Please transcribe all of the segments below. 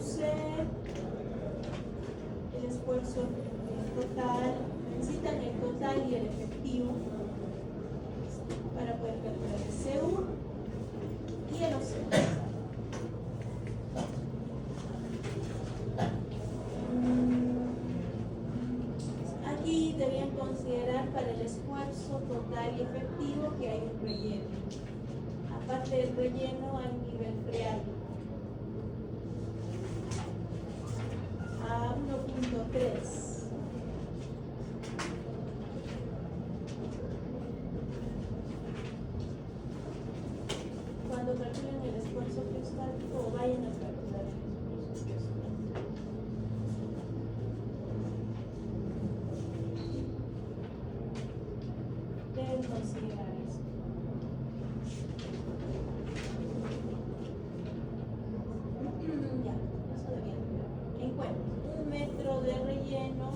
conocer el esfuerzo total, necesitan el total y el efectivo para poder calcular el C1 y el OC. Aquí debían considerar para el esfuerzo total y efectivo que hay un relleno. Aparte del relleno hay nivel freático. A 1.3. Cuando calculen el esfuerzo freático, vayan a calcular el esfuerzo freático. Deben considerar eso. Ya, eso debía tener en cuenta. 1 metro de relleno,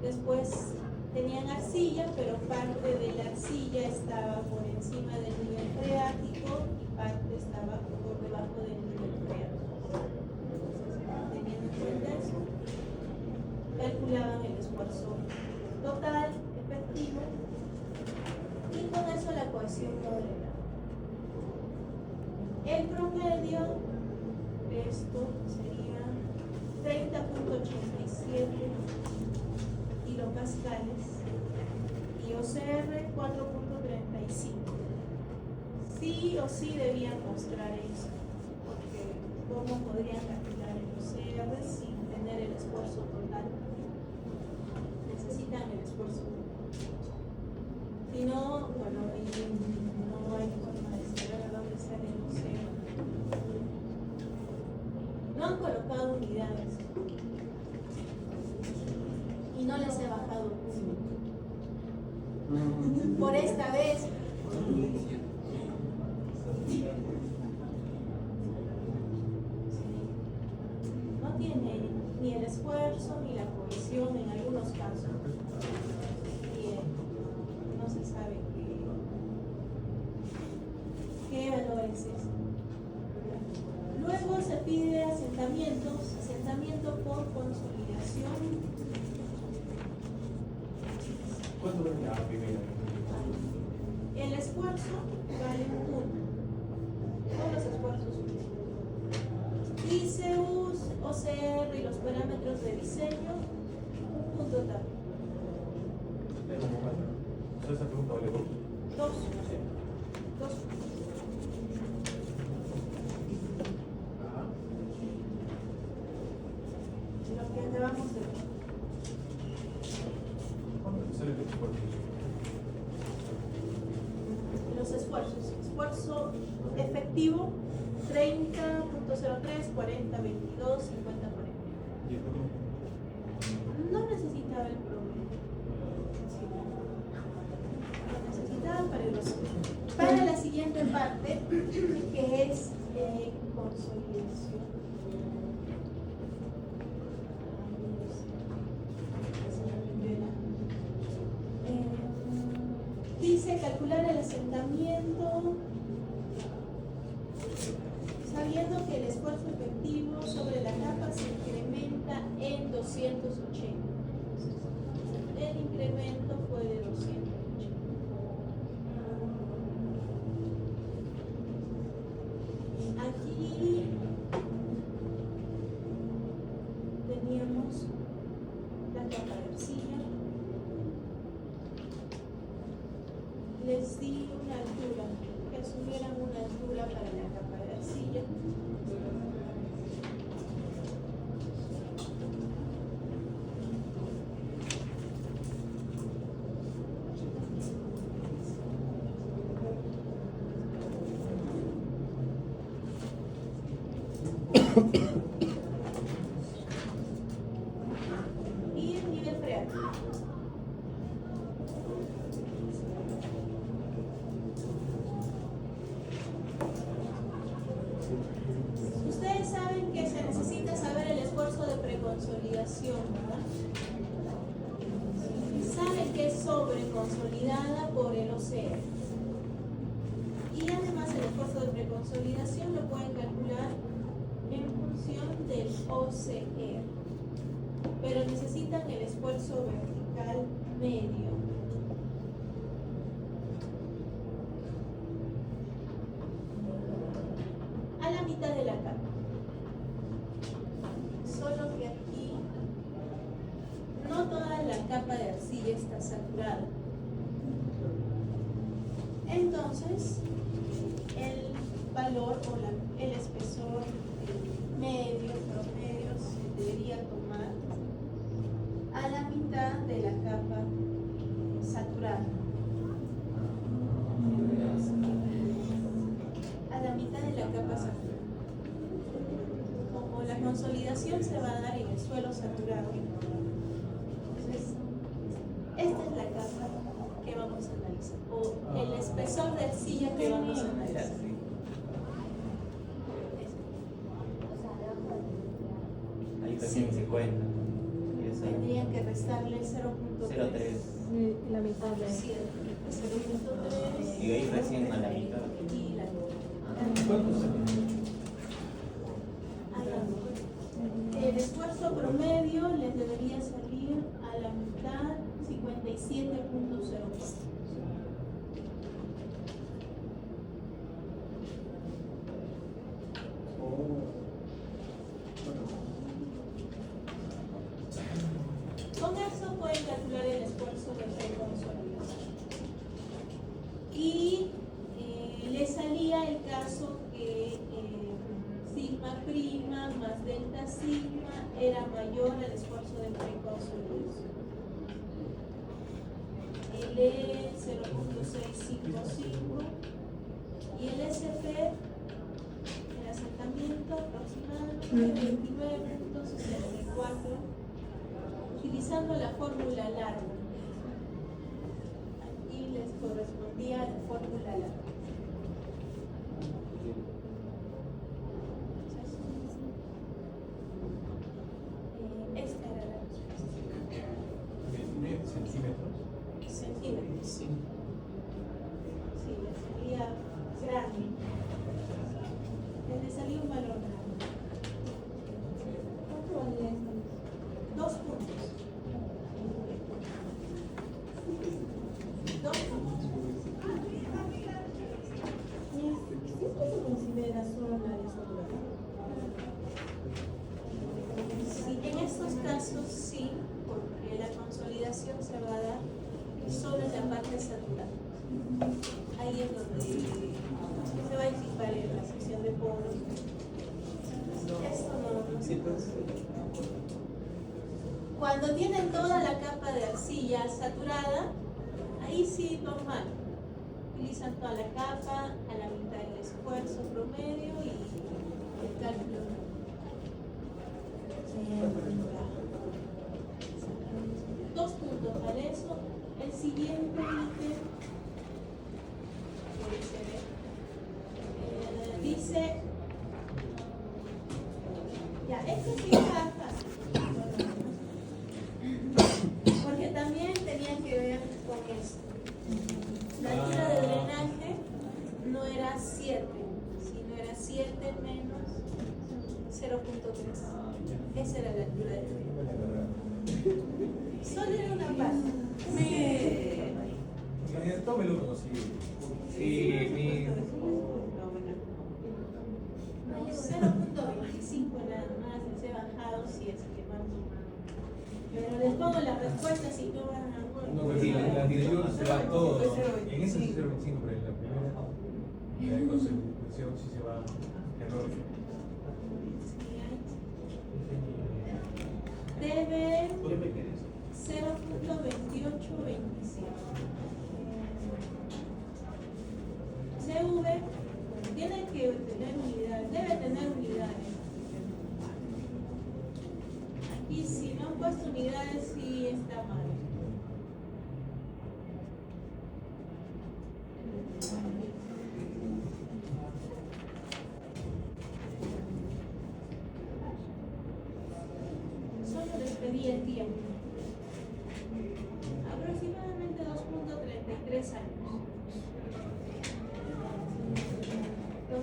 después tenían arcilla, pero parte de la arcilla estaba por encima del nivel freático y parte estaba por debajo del nivel freático. Entonces, teniendo en cuenta eso, calculaban el esfuerzo total, efectivo, y con eso la cohesión modelada. El promedio de esto sería 30.87 kilopascales y OCR 4.35. Sí o sí debían mostrar eso, porque ¿cómo podrían calcular el OCR sin tener el esfuerzo total? Necesitan el esfuerzo total. Si no, bueno, no hay forma de saber a dónde sale el OCR. No han colocado unidades y no les he bajado punto. Por esta vez. No tiene ni el esfuerzo ni la cohesión en algunos casos. Y no se sabe qué valor es ese. Luego se pide asentamiento por consolidación. ¿Cuánto vale la primera? El esfuerzo vale 1. Todos los esfuerzos 1. ICUs, OCR y los parámetros de diseño, un punto también. ¿Esa pregunta vale 2? 2. 2. Lo que acabamos de ver. ¿Cuánto sale el esfuerzo? Los esfuerzos. Esfuerzo efectivo 30.03, 40, 22, 50, 40. ¿Y el promedio? No necesitaba el promedio. Sí. Lo necesitaba para la siguiente parte, que es consolidación. Dice calcular el asentamiento sabiendo que el esfuerzo efectivo sobre la capa se incrementa en 280. El incremento fue de 280. Aquí teníamos la capa de arcilla. Les di una altura, que asumieran una altura para la capa de arcilla. Y el nivel freático. Ustedes saben que se necesita saber el esfuerzo de preconsolidación, ¿verdad? Saben que es sobreconsolidada por el OCR. Y además el esfuerzo de preconsolidación lo pueden calcular en función del OCR, pero necesitan el esfuerzo vertical medio. A la mitad de la capa. Solo que aquí no toda la capa de arcilla está saturada. Entonces, el valor o el espesor medio, promedio, se debería tomar a la mitad de la capa saturada. A la mitad de la capa saturada. Como la consolidación se va a dar en el suelo saturado, entonces esta es la capa que vamos a analizar, o el espesor de arcilla que vamos a analizar. Ahí también se cuenta. Y eso. Tendrían que restarle 0.3. 0.3. La mitad de 0.3. Y ahí recién a la mitad. Y la ¿Cuántos años? el esfuerzo promedio les debería salir a la mitad 57.04. Con eso pueden calcular el esfuerzo de reconsolidación. Y le salía el caso que sigma prima más delta sigma era mayor al esfuerzo de preconsolidación. El E 0.655 y el SP, el asentamiento aproximadamente 29.64, utilizando la fórmula larga. Aquí les correspondía la fórmula larga. Esta era la respuesta. ¿Centímetros? Centímetros. Sí, le salía grande. Le salía un valor grande. ¿Cuánto valía esto? 2 puntos. 2 puntos. ¿Esto se considera solo la desaturación? Sí, en estos casos sí, porque la consolidación se va a dar solo en la parte saturada. Ahí es donde se va a equipar en la sección de poros. Esto no se puede. Cuando tienen toda la capa de arcilla saturada, ahí sí normal. Utilizan toda la capa, a la mitad del esfuerzo promedio y el cálculo. 2 puntos para eso. El siguiente ítem dice, ya, esto sí está fácil, porque también tenían que ver con esto. La altura de drenaje no era 7, sino era 7 menos 0.3. Esa era la altura de drenaje. Solo era una parte. Tómelo uno, sí. Sí, mi. 0.25 nada más, les he bajado si es que van. Pero les pongo las respuestas y no van a. No, pero sí, la anterior se va todo. En esa sí 0.25, pero en la primera, la consolidación sí se va error. Debe ¿Por qué me quedé? 0.2827. CV tiene que tener unidades, debe tener unidades. Aquí si no han puesto unidades sí está mal. Solo les pedí el tiempo. Aproximadamente 2.33 años. 2.33.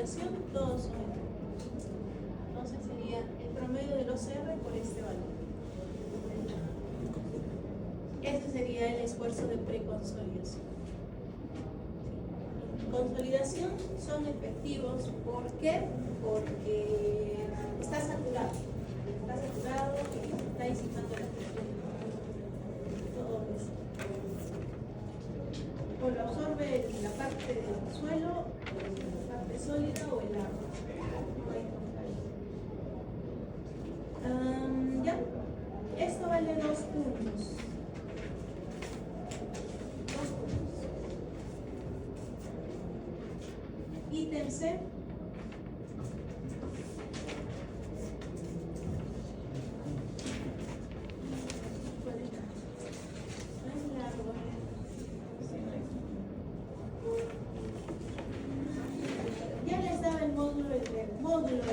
consolidación, todos son efectivos. Entonces sería el promedio de los R por este valor. Ese sería el esfuerzo de preconsolidación. Consolidación son efectivos. ¿Por qué? Porque está saturado y está disipando la presión. Todo esto. O lo absorbe la parte del suelo, la parte sólida o el agua. Ya, esto vale 2 puntos. 2 puntos. Ítem C. Ya les daba el módulo de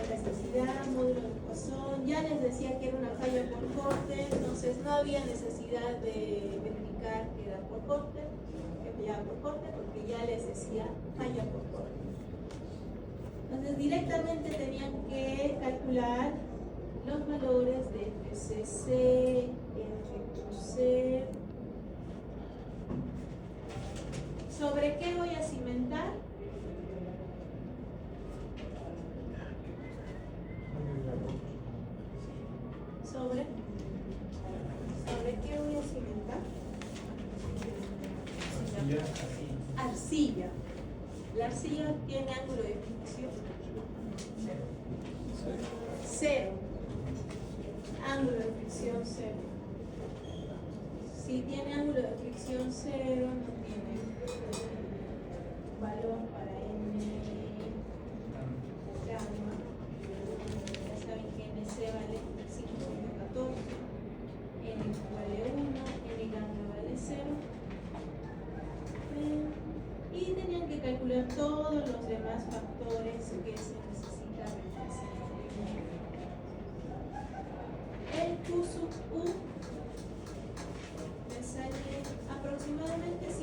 plasticidad, módulo de ecuación, ya les decía que era una falla por corte, entonces no había necesidad de verificar que era por corte, que fallaba por corte, porque ya les decía falla por corte. Entonces directamente tenían que calcular los valores de FCC, FQC. ¿Sobre qué voy a cimentar? ¿Sobre qué voy a cimentar? Arcilla. La arcilla tiene ángulo de fricción 0. Ángulo de fricción 0. Si tiene ángulo de fricción 0, no tiene valor para N gamma. Ya saben que NC vale 5.14, N vale 1, N gamma vale 0. Y tenían que calcular todos los demás factores que se necesitan reemplazar. El Q sub U me sale aproximadamente 172.71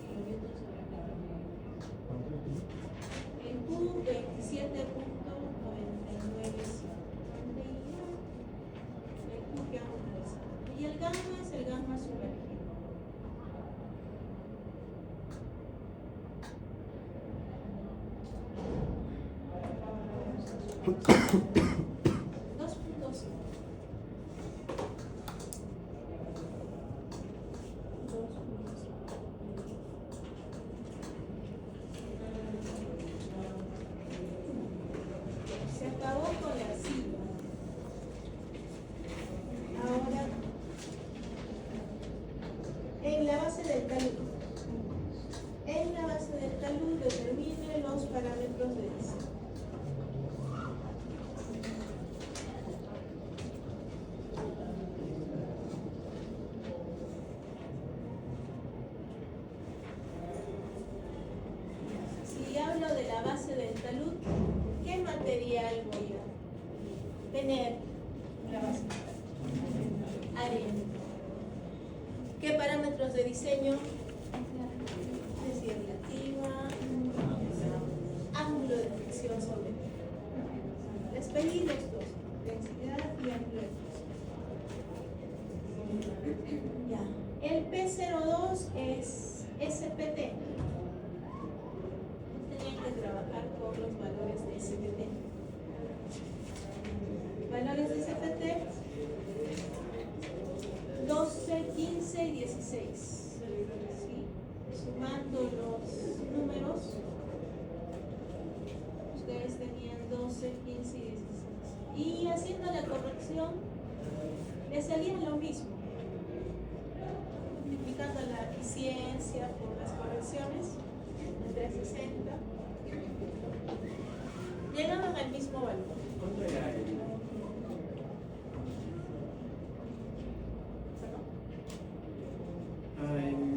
kilonewtons sobre metro. El Q 27.99. El Q que vamos a realizar. Y el gamma es el gamma sumergido. Se acabó con la arcilla. Ahora, en la base del talud. En la base del talud determine los parámetros de diseño. Si hablo de la base del talud, ¿qué material voy a tener en la base del talud? Arena. ¿Qué parámetros de diseño? Densidad relativa, ángulo de fricción sobre T. Les pedí los dos, densidad y ángulo de fricción. Ya. El P02 es SPT. Tenían que trabajar con los valores de SPT. Valores de SPT 12, 15 y 16. ¿Sí? Sumando los números, ustedes tenían 12, 15 y 16. Y haciendo la corrección, les salían lo mismo. Multiplicando la eficiencia por las correcciones, entre 60, llegaban al mismo valor. ¿Cuánto era el?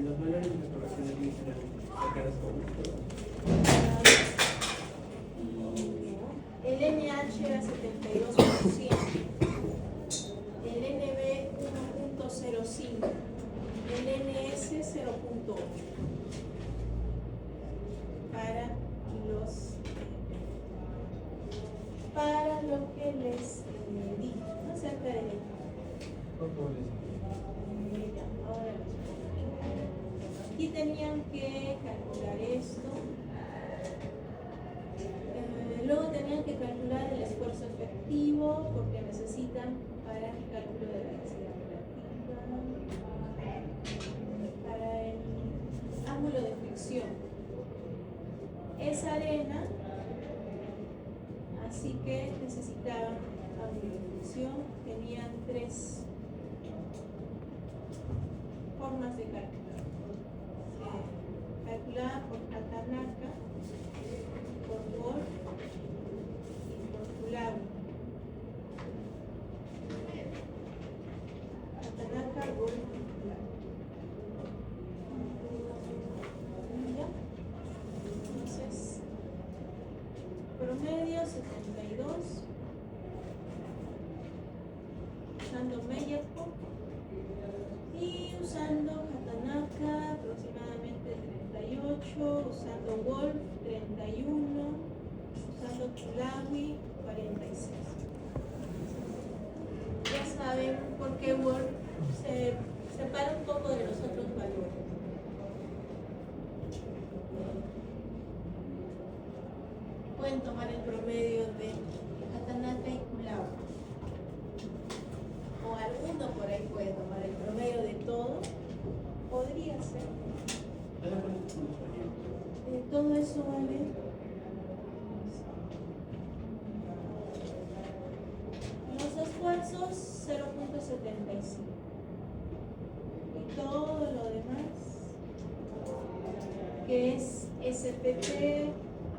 Los valores de las correcciones serán sacadas como el NH era 72%, el NB 1.05, el NS 0.8. para lo que les dije, ¿no? Acerca de ahora aquí tenían que calcular esto. Luego tenían que calcular el esfuerzo efectivo porque necesitan para el cálculo de la densidad relativa, para el ángulo de fricción. Es arena, así que necesitaban ángulo de fricción. Tenían tres formas de calcular. Calculada por Hatanaka, por Wolf y por Kulawi. Hatanaka, Wolf y Kulawi. ¿Ya? Entonces, promedio 72, usando Meyerhoff, y usando Hatanaka aproximadamente 38, usando Wolf 31, usando Kulawi 46. Ya saben por qué Wolf se separa un poco de los otros valores. Pueden tomar el promedio de Hatanaka y Kulawi. O alguno por ahí puede tomar el promedio de todo. Podría ser. Todo eso vale. Los esfuerzos 0.75. Y todo lo demás, que es SPT,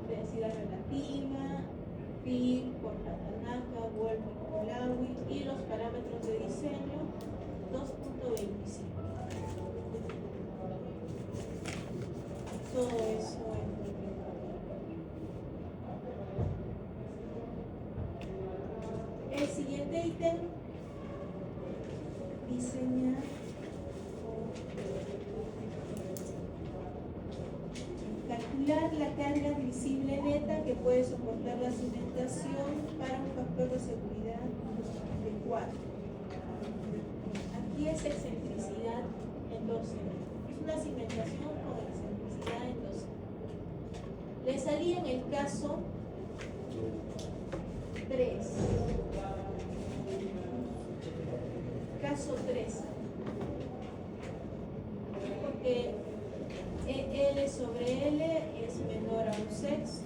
densidad relativa, phi por Hatanaka, Wolf por Kulawi, y los parámetros de diseño 2.25. Todo eso es. El siguiente ítem, diseñar calcular la carga admisible neta que puede soportar la cimentación para un factor de seguridad de 4. Aquí es excentricidad en 12. Es una cimentación con excentricidad en 12. Le salía en el caso 3. Caso 3. Porque L sobre L es menor a 1/6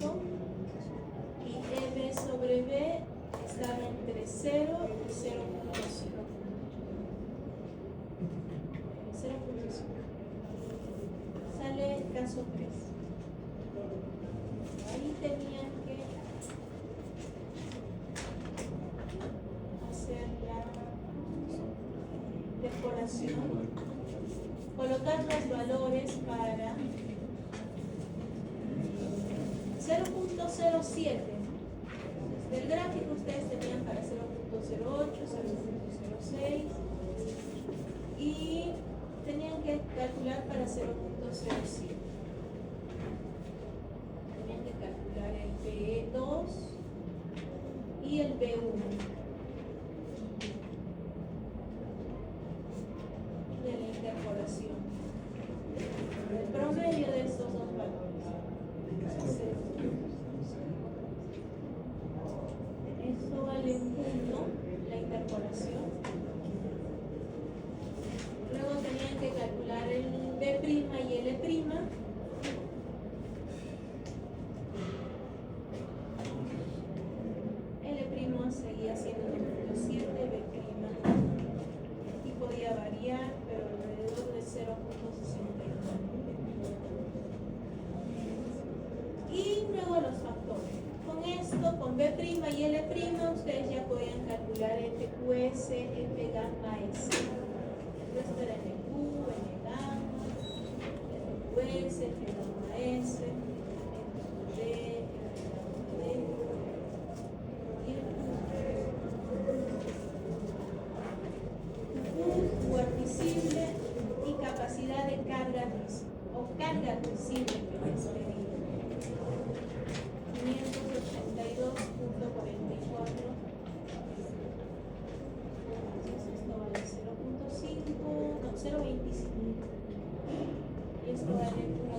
y M sobre B estaba entre 0 y 0.5. 0.5. Sale el caso 3. Ahí tenían que hacer la decoración, colocar los valores para 0.07. Del gráfico ustedes tenían para 0.08, 0.06 y tenían que calcular para 0.07. Tenían que calcular el B2 y el B1 de la interpolación. El promedio de estos dos valores. Esto vale 1, la interpolación. Luego tenían que calcular el B' y el E'. El E' seguía siendo 2.7, B' y podía variar, pero alrededor de 0.69. Y luego los factores. Con esto, con B' y L', ustedes ya podían calcular FQS, F gamma S. Esto era NQ, N gamma, FQS, F gamma S, FD, FD, y Q admisible y capacidad de carga o carga admisible que les pedí. 0.25. Y esto vale como